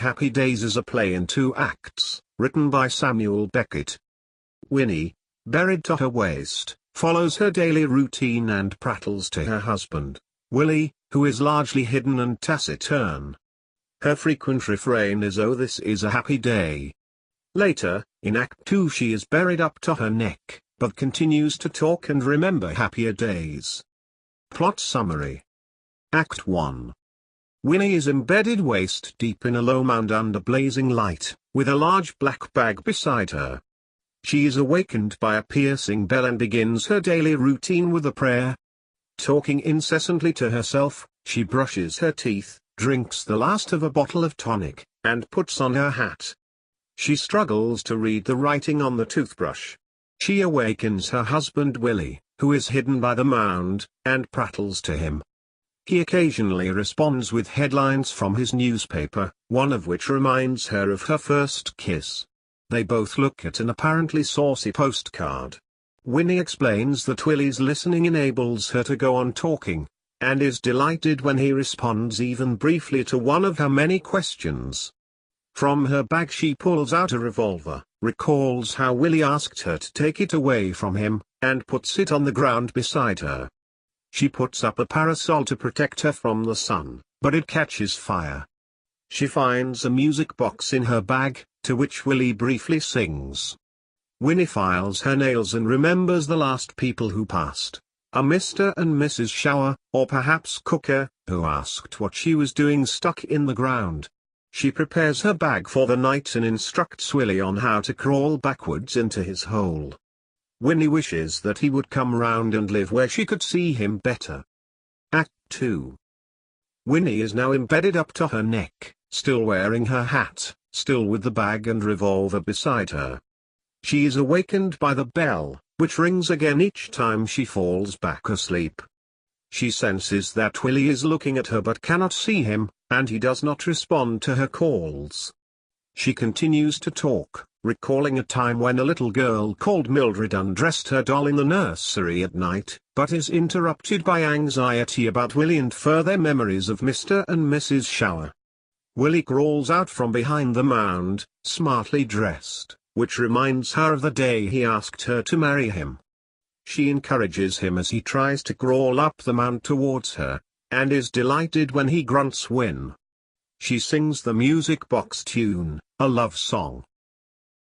Happy Days is a play in 2 acts, written by Samuel Beckett. Winnie, buried to her waist, follows her daily routine and prattles to her husband, Willie, who is largely hidden and taciturn. Her frequent refrain is, "Oh, this is a happy day." Later, in Act 2, she is buried up to her neck, but continues to talk and remember happier days. Plot summary. Act 1. Winnie is embedded waist deep in a low mound under blazing light, with a large black bag beside her. She is awakened by a piercing bell and begins her daily routine with a prayer. Talking incessantly to herself, she brushes her teeth, drinks the last of a bottle of tonic, and puts on her hat. She struggles to read the writing on the toothbrush. She awakens her husband Willie, who is hidden by the mound, and prattles to him. He occasionally responds with headlines from his newspaper, one of which reminds her of her first kiss. They both look at an apparently saucy postcard. Winnie explains that Willie's listening enables her to go on talking, and is delighted when he responds even briefly to one of her many questions. From her bag she pulls out a revolver, recalls how Willie asked her to take it away from him, and puts it on the ground beside her. She puts up a parasol to protect her from the sun, but it catches fire. She finds a music box in her bag, to which Willie briefly sings. Winnie files her nails and remembers the last people who passed, a Mr. and Mrs. Shower, or perhaps Cooker, who asked what she was doing stuck in the ground. She prepares her bag for the night and instructs Willie on how to crawl backwards into his hole. Winnie wishes that he would come round and live where she could see him better. Act 2. Winnie is now embedded up to her neck, still wearing her hat, still with the bag and revolver beside her. She is awakened by the bell, which rings again each time she falls back asleep. She senses that Willie is looking at her but cannot see him, and he does not respond to her calls. She continues to talk, recalling a time when a little girl called Mildred undressed her doll in the nursery at night, but is interrupted by anxiety about Willie and further memories of Mr. and Mrs. Shower. Willie crawls out from behind the mound, smartly dressed, which reminds her of the day he asked her to marry him. She encourages him as he tries to crawl up the mound towards her, and is delighted when he grunts "win." She sings the music box tune, a love song,